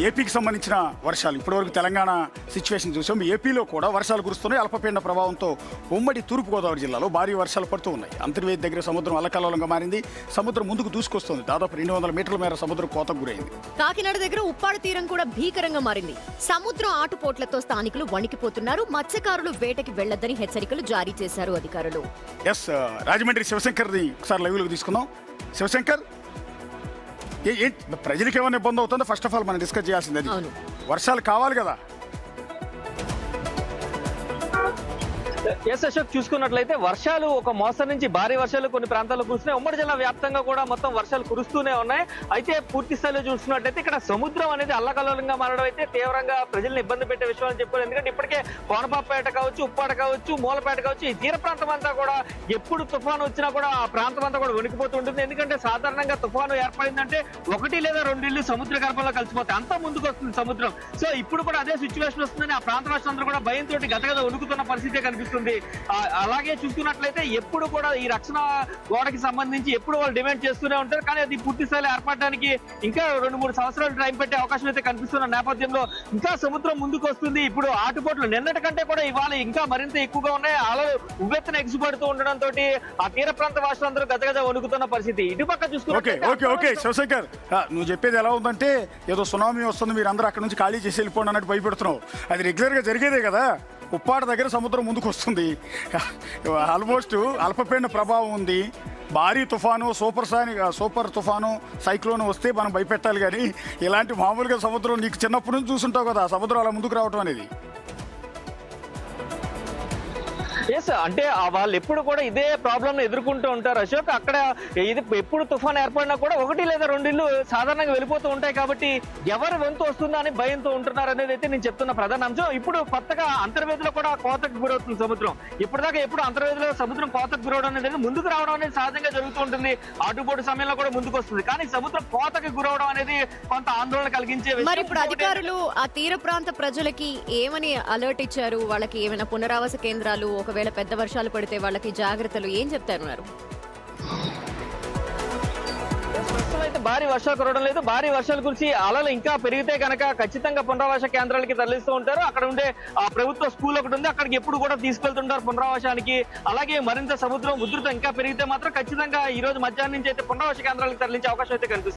ఏపీకి సంబంధించిన వర్షాలు ఇప్పటివరకు తెలంగాణ సిచ్యువేషన్ చూసాం. ఏపీలో కూడా వర్షాలు కురుస్తున్నాయి. అల్పపీడన ప్రభావంతో ఉమ్మడి తూర్పుగోదావరి జిల్లాలో భారీ వర్షాలు పడుతూ ఉన్నాయి. అంతర్వేది దగ్గర సముద్రం అల్లకల్లోలంగా మారింది. సముద్రం ముందుకు దూసుకొస్తుంది. దాదాపు 200 మీటర్ల మేర సముద్రం కోతకు గురైంది. కాకినాడ దగ్గర ఉప్పాడ తీరం కూడా భీకరంగా మారింది. సముద్రం ఆటుపోట్లతో స్థానికులు వణికిపోతున్నారు. మత్స్యకారులు వేటకి వెళ్లొద్దని హెచ్చరికలు జారీ చేశారు అధికారులు. రాజమండ్రి శివశంకర్ని ఒకసారి లైవ్లోకి తీసుకుందాం. శివశంకర్, ప్రజలకు ఏమైనా ఇబ్బంది అవుతుందో ఫస్ట్ ఆఫ్ ఆల్ మనం డిస్కస్ చేయాల్సింది. వర్షాలు కావాలి కదా. ఎస్ అశోక్, చూసుకున్నట్లయితే వర్షాలు ఒక మోస్తరు నుంచి భారీ వర్షాలు కొన్ని ప్రాంతాల్లో కురుస్తున్నాయి. ఉమ్మడి జిల్లా వ్యాప్తంగా కూడా మొత్తం వర్షాలు కురుస్తూనే ఉన్నాయి. అయితే పూర్తి స్థాయిలో చూసుకున్నట్లయితే ఇక్కడ సముద్రం అనేది అల్లకల్లోలంగా మారడం అయితే తీవ్రంగా ప్రజల్ని ఇబ్బంది పెట్టే విషయం అని చెప్పుకోవాలి. ఎందుకంటే ఇప్పటికే కోనపాపేట కావచ్చు, ఉప్పాడ కావచ్చు, మూలపేట కావచ్చు, ఈ తీర ప్రాంతం అంతా కూడా ఎప్పుడు తుఫాను వచ్చినా కూడా ఆ ప్రాంతం అంతా కూడా వణికిపోతుంటుంది. ఎందుకంటే సాధారణంగా తుఫాను ఏర్పడిందంటే 1 లేదా 2 ఇళ్ళు సముద్ర గర్భంలో కలిసిపోతాయి. అంతా ముందుకు వస్తుంది సముద్రం. సో ఇప్పుడు కూడా అదే సిచ్యువేషన్ వస్తుందని ఆ ప్రాంత రాష్ట్రందరూ కూడా భయంతో గతగత వణుకుతున్న పరిస్థితే కనిపిస్తుంది. అలాగే చూసుకున్నట్లయితే ఎప్పుడు కూడా ఈ రక్షణ గోడకి సంబంధించి ఎప్పుడు వాళ్ళు డిమాండ్ చేస్తూనే ఉంటారు. కానీ అది పూర్తి స్థాయిలో ఏర్పడడానికి ఇంకా 2-3 సంవత్సరాలు టైం పెట్టే అవకాశం అయితే కనిపిస్తున్న నేపథ్యంలో ఇంకా సముద్రం ముందుకు వస్తుంది. ఇప్పుడు ఆటుపోట్లు నిన్నటి కంటే కూడా ఇవాళ ఇంకా మరింత ఎక్కువగా ఉన్నాయి. అలలు ఉవ్వెత్తున ఎగిసిపడుతూ ఉండడంతో ఆ తీర ప్రాంత వాసులందరూ గజగజ వణుకుతున్న పరిస్థితి. ఇటుపక్క చూసుకుంటే శివశంకర్, నువ్వు చెప్పేది ఎలా ఉందంటే ఏదో సునామీ వస్తుంది, మీరు అందరూ అక్కడ నుంచి ఖాళీ చేసి వెళ్ళిపోండి అన్నట్టు భయపెడుతున్నావు. అది రెగ్యులర్ గా జరిగేదే కదా. ఉప్పాడ దగ్గర సముద్రం ముందుకు వస్తుంది. ఆల్మోస్ట్ అల్పపీడన ప్రభావం ఉంది. భారీ తుఫాను, సూపర్ తుఫాను, సైక్లోన్ వస్తే మనం భయపెట్టాలి. కానీ ఇలాంటి మామూలుగా సముద్రం నీకు చిన్నప్పటి నుంచి చూస్తుంటావు కదా, సముద్రం అలా ముందుకు రావటం అనేది. ఎస్, అంటే వాళ్ళు ఎప్పుడు కూడా ఇదే ప్రాబ్లమ్ ఎదుర్కొంటూ ఉంటారు అశోక్. అక్కడ ఇది ఎప్పుడు తుఫాన్ ఏర్పడినా కూడా 1 లేదా 2 ఇళ్ళు సాధారణంగా వెళ్ళిపోతూ ఉంటాయి. కాబట్టి ఎవరి వంతు వస్తుందా అని భయంతో ఉంటున్నారు అనేది అయితే నేను చెప్తున్న ప్రధాన అంశం. ఇప్పుడు కొత్తగా అంతర్వేదిలో కూడా కోతకు గురవుతుంది సముద్రం. ఇప్పటిదాకా ఎప్పుడు అంతర్వేదిలో సముద్రం కోతకు గురవడం అనేది ముందుకు రావడం అనేది సహజంగా జరుగుతూ ఉంటుంది. ఆటుపోటు సమయంలో కూడా ముందుకు వస్తుంది. కానీ సముద్రం కోతకు గురవడం అనేది కొంత ఆందోళన కలిగించే మరి ఇప్పుడు అధికారులు ఆ తీర ప్రాంత ప్రజలకి ఏమని అలర్ట్ ఇచ్చారు? వాళ్ళకి ఏమైనా పునరావాస కేంద్రాలు, ఒకవేళ పెద్ద వర్షాలు పడితే వాళ్ళకి జాగ్రత్తలు ఏం చెప్తారు? అయితే భారీ వర్షాలు కురవడం లేదు. భారీ వర్షాలు కురిసి అలలు ఇంకా పెరిగితే కనుక ఖచ్చితంగా పునరావాస కేంద్రాలకి తరలిస్తూ ఉంటారు. అక్కడ ఉండే ప్రభుత్వ స్కూల్ ఒకటి ఉంది, అక్కడికి ఎప్పుడు కూడా తీసుకెళ్తుంటారు పునరావాసానికి. అలాగే మరింత సముద్రం ఉధృతం ఇంకా పెరిగితే మాత్రం ఖచ్చితంగా ఈ రోజు మధ్యాహ్నం నుంచి అయితే పునరావాస కేంద్రాలకు తరలించే అవకాశం అయితే కనిపిస్తుంది.